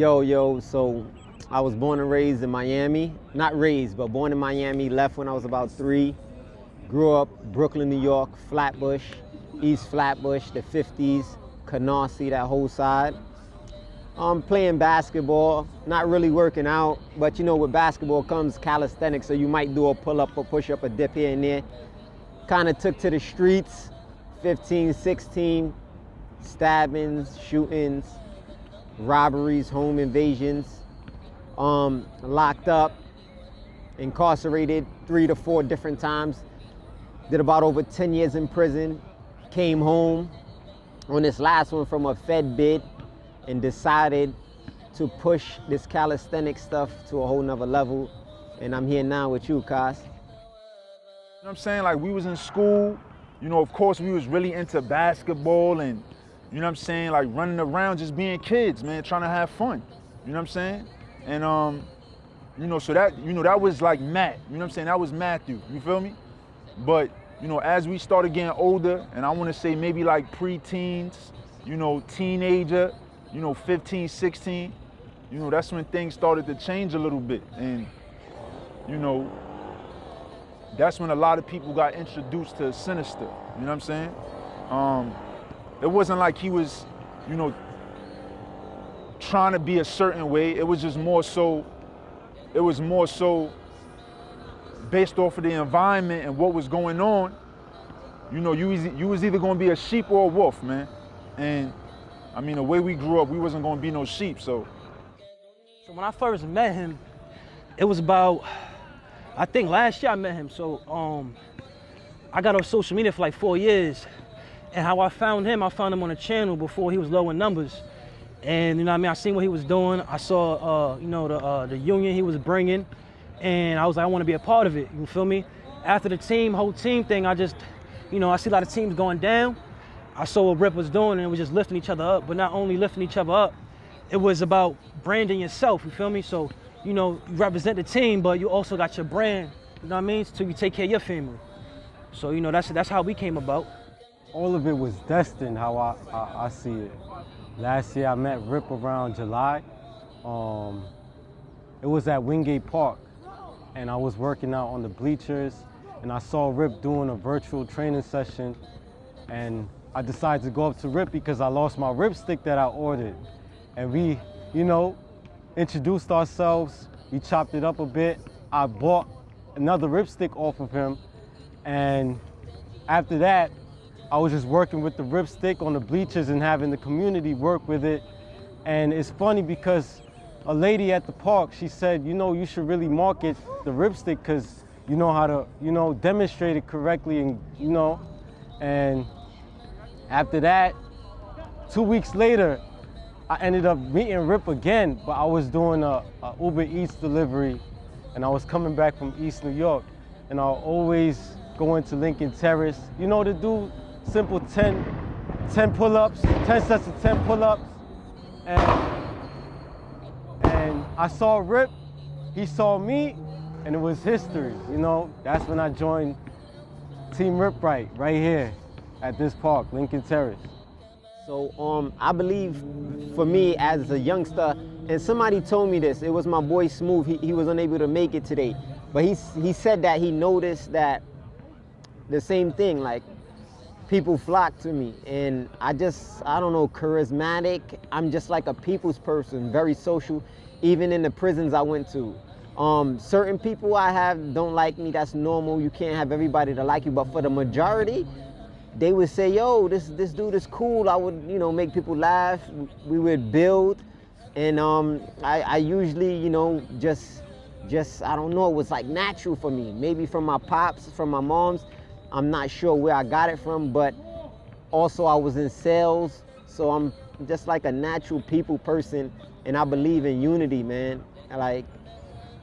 So I was born and raised in Miami. Not raised, but born in Miami, left when I was about 3. Grew up Brooklyn, New York, Flatbush, East Flatbush, the 50s, Canarsie, that whole side. Playing basketball, not really working out, but you know, with basketball comes calisthenics, so you might do a pull-up, a push-up, a dip here and there. Kind of took to the streets, 15, 16, stabbings, shootings, robberies, home invasions, locked up, incarcerated 3 to 4 different times. Did about over 10 years in prison, came home on this last one from a Fed bid and decided to push this calisthenics stuff to a whole nother level. And I'm here now with you, Cos. You know what I'm saying? Like, we was in school, you know, of course we was really into basketball and, you know what I'm saying, like running around just being kids, man, trying to have fun. You know what I'm saying? And, you know, so that, you know, that was like Matt, you know what I'm saying? That was Matthew, you feel me? But, you know, as we started getting older, and I want to say maybe like pre-teens, you know, teenager, you know, 15, 16, you know, that's when things started to change a little bit. And, you know, that's when a lot of people got introduced to Sinister, you know what I'm saying? It wasn't like he was, you know, trying to be a certain way. It was just more so, based off of the environment and what was going on. You know, you was either gonna be a sheep or a wolf, man. And I mean, the way we grew up, we wasn't gonna be no sheep, so. So when I first met him, it was about, I think last year I met him. So I got on social media for like 4 years. And how I found him on a channel before he was low in numbers. And you know what I mean, I seen what he was doing. I saw, you know, the union he was bringing. And I was like, I want to be a part of it, you feel me? After the whole team thing, I just, you know, I see a lot of teams going down. I saw what Rip was doing and it was just lifting each other up. But not only lifting each other up, it was about branding yourself, you feel me? So, you know, you represent the team, but you also got your brand, you know what I mean? So you take care of your family. So, you know, that's how we came about. All of it was destined, how I see it. Last year I met Rip around July. It was at Wingate Park, and I was working out on the bleachers, and I saw Rip doing a virtual training session, and I decided to go up to Rip because I lost my Rip stick that I ordered. And we, you know, introduced ourselves, we chopped it up a bit. I bought another Rip stick off of him, and after that, I was just working with the Rip stick on the bleachers and having the community work with it. And it's funny because a lady at the park, she said, you know, you should really market the Rip stick because you know how to, you know, demonstrate it correctly and, you know. And after that, 2 weeks later, I ended up meeting Rip again, but I was doing a Uber Eats delivery and I was coming back from East New York. And I'll always go into Lincoln Terrace, you know, to do simple 10 pull-ups, 10 sets of 10 pull-ups. And I saw Rip, he saw me, and it was history, you know? That's when I joined Team RipRight right here at this park, Lincoln Terrace. So I believe for me as a youngster, and somebody told me this, it was my boy Smooth, he was unable to make it today, but he said that he noticed that the same thing, like people flock to me, and I don't know, charismatic. I'm just like a people's person, very social, even in the prisons I went to. Certain people I have don't like me, that's normal. You can't have everybody to like you, but for the majority, they would say, yo, this dude is cool. I would, you know, make people laugh. We would build, and I usually, you know, just I don't know, it was like natural for me. Maybe from my pops, from my moms. I'm not sure where I got it from, but also I was in sales, so I'm just like a natural people person, and I believe in unity, man. Like,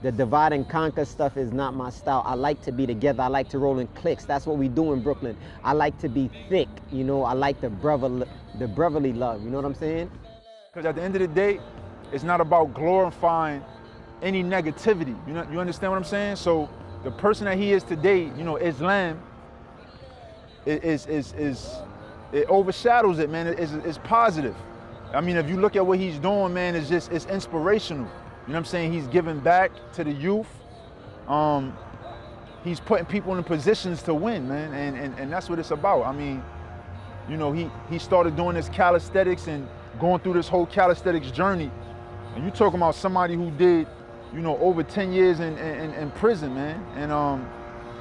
the divide and conquer stuff is not my style. I like to be together. I like to roll in cliques. That's what we do in Brooklyn. I like to be thick, you know. I like the brotherly love, you know what I'm saying? Because at the end of the day, it's not about glorifying any negativity. You know, you understand what I'm saying? So the person that he is today, you know, Islaam, it overshadows it, man. It's positive. I mean, if you look at what he's doing, man, it's inspirational. You know what I'm saying? He's giving back to the youth. He's putting people in positions to win, man, and that's what it's about. I mean, you know, he started doing this calisthenics and going through this whole calisthenics journey. And you talking about somebody who did, you know, over 10 years in prison, man, and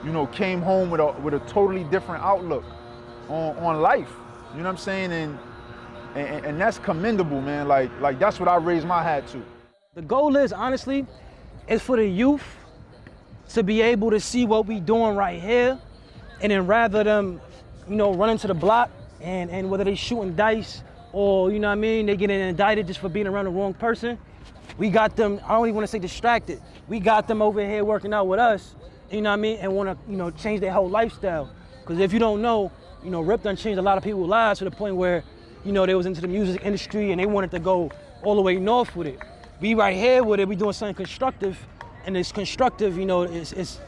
you know, came home with a totally different outlook on life. You know what I'm saying? And that's commendable, man. Like that's what I raise my hat to. The goal is, honestly, is for the youth to be able to see what we doing right here, and then rather them, you know, running to the block and whether they shooting dice or, you know what I mean, they getting indicted just for being around the wrong person. We got them, I don't even want to say distracted. We got them over here working out with us, you know what I mean, and want to, you know, change their whole lifestyle. Because if you don't know, you know, Rip done changed a lot of people's lives to the point where, you know, they was into the music industry and they wanted to go all the way north with it. We right here with it, we doing something constructive, and it's constructive, you know, it's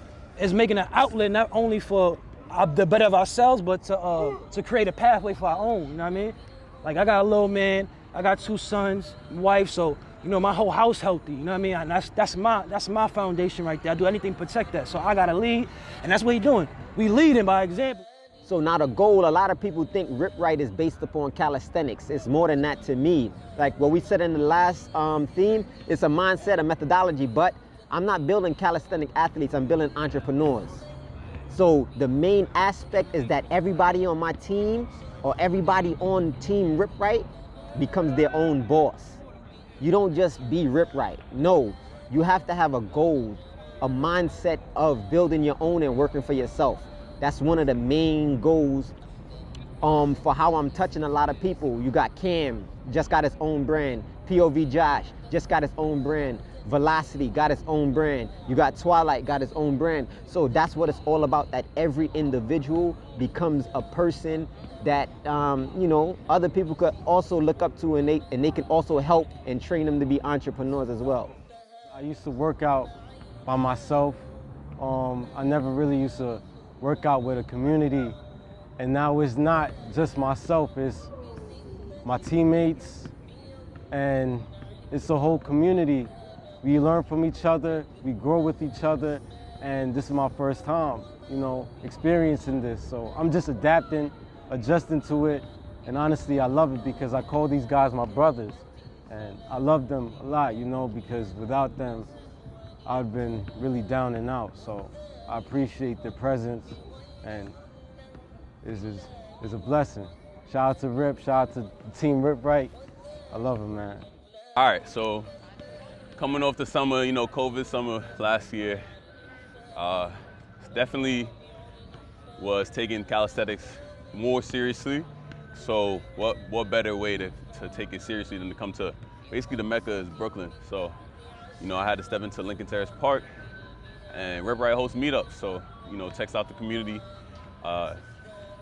making an outlet not only for the better of ourselves, but to create a pathway for our own, you know what I mean? Like, I got a little man, I got 2 sons, wife, so, you know, my whole house healthy, you know what I mean? And that's my foundation right there. I do anything to protect that, so I gotta lead, and that's what he doing. We leading by example. So now the goal, a lot of people think RipRight is based upon calisthenics. It's more than that to me. Like what we said in the last theme, it's a mindset, a methodology, but I'm not building calisthenic athletes, I'm building entrepreneurs. So the main aspect is that everybody on my team or everybody on Team RipRight becomes their own boss. You don't just be RipRight. No, you have to have a goal, a mindset of building your own and working for yourself. That's one of the main goals for how I'm touching a lot of people. You got Cam, just got his own brand. POV Josh, just got his own brand. Velocity got his own brand. You got Twilight, got his own brand. So that's what it's all about, that every individual becomes a person that, you know, other people could also look up to, and they can also help and train them to be entrepreneurs as well. I used to work out by myself. I never really used to work out with a community, and now it's not just myself, it's my teammates, and it's a whole community. We learn from each other, we grow with each other, and this is my first time, you know, experiencing this. So I'm just adapting, adjusting to it, and honestly, I love it because I call these guys my brothers, and I love them a lot, you know, because without them, I've been really down and out. So I appreciate their presence, and it's a blessing. Shout out to Rip, shout out to Team RipRight. I love him, man. All right, so coming off the summer, you know, COVID summer last year, definitely was taking calisthenics more seriously. So what better way to take it seriously than to come to, basically the Mecca is Brooklyn. So, you know, I had to step into Lincoln Terrace Park, and RipRight hosts meetups. So, you know, text out the community,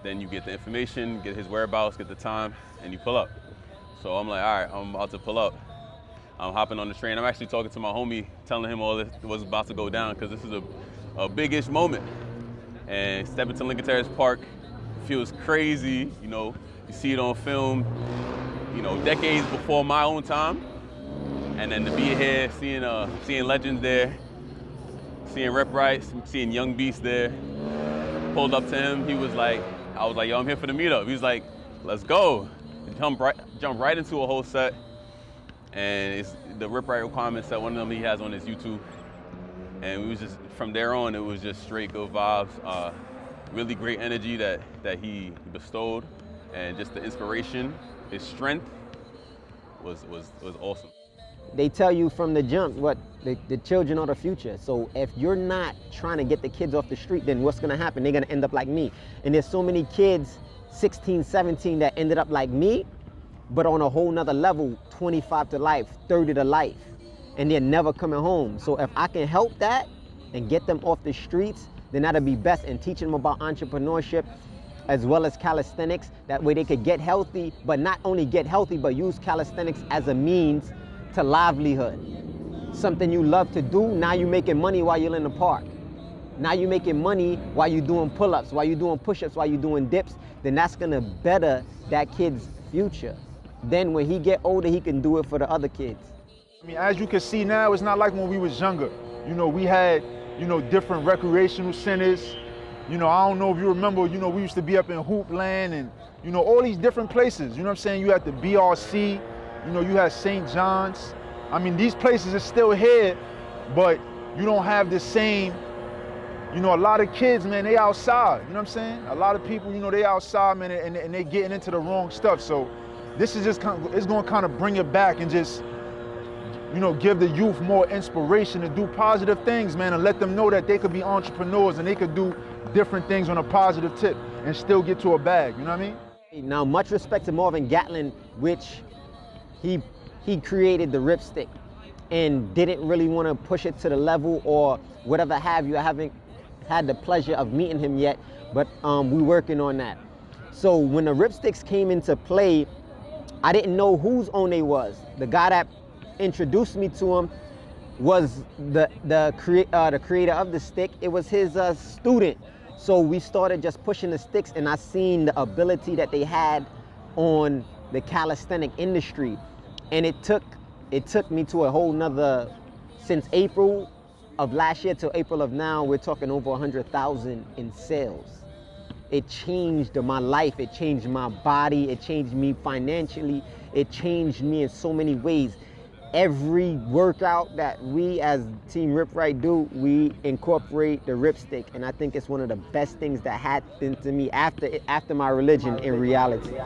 then you get the information, get his whereabouts, get the time, and you pull up. So I'm like, all right, I'm about to pull up. I'm hopping on the train. I'm actually talking to my homie, telling him all this was about to go down, because this is a big-ish moment. And stepping to Lincoln Terrace Park feels crazy, you know, you see it on film, you know, decades before my own time. And then to be here, seeing legends there, seeing RipRight, seeing Young Beast there. Pulled up to him, I was like, yo, I'm here for the meetup. He was like, let's go. Jump right into a whole set. And it's the RipRight requirement set, one of them he has on his YouTube. And we was just, from there on, it was just straight good vibes. Really great energy that he bestowed. And just the inspiration, his strength was awesome. They tell you from the jump what the children are the future. So if you're not trying to get the kids off the street, then what's gonna happen? They're gonna end up like me. And there's so many kids, 16, 17, that ended up like me, but on a whole nother level, 25 to life, 30 to life, and they're never coming home. So if I can help that and get them off the streets, then that'll be best, and teaching them about entrepreneurship as well as calisthenics. That way they could get healthy, but not only get healthy, but use calisthenics as a means to livelihood. Something you love to do, now you're making money while you're in the park. Now you're making money while you're doing pull-ups, while you're doing push-ups, while you're doing dips, then that's gonna better that kid's future. then when he get older, he can do it for the other kids. I mean, as you can see now, it's not like when we was younger. You know, we had, you know, different recreational centers. You know, I don't know if you remember, you know, we used to be up in Hoopland and, you know, all these different places. You know what I'm saying? You had the 𝗪𝗏𝗧, you know, you had St. John's. I mean, these places are still here, but you don't have the same, you know, a lot of kids, man, they outside, you know what I'm saying? A lot of people, you know, they outside, man, and they getting into the wrong stuff. So this is just kind of, it's gonna kind of bring it back and just, you know, give the youth more inspiration to do positive things, man, and let them know that they could be entrepreneurs and they could do different things on a positive tip and still get to a bag, you know what I mean? Now, much respect to Marvin Gatlin, which he created the ripstick and didn't really want to push it to the level or whatever have you. I haven't had the pleasure of meeting him yet, but we're working on that. So when the ripsticks came into play, I didn't know whose own they was. The guy that introduced me to him was the creator of the stick. It was his student. So we started just pushing the sticks, and I seen the ability that they had on the calisthenic industry. And it took me to a whole nother, since April of last year till April of now, we're talking over 100,000 in sales. It changed my life, it changed my body, it changed me financially, it changed me in so many ways. Every workout that we as Team RipRight do, we incorporate the ripstick, and I think it's one of the best things that happened to me after my religion in reality.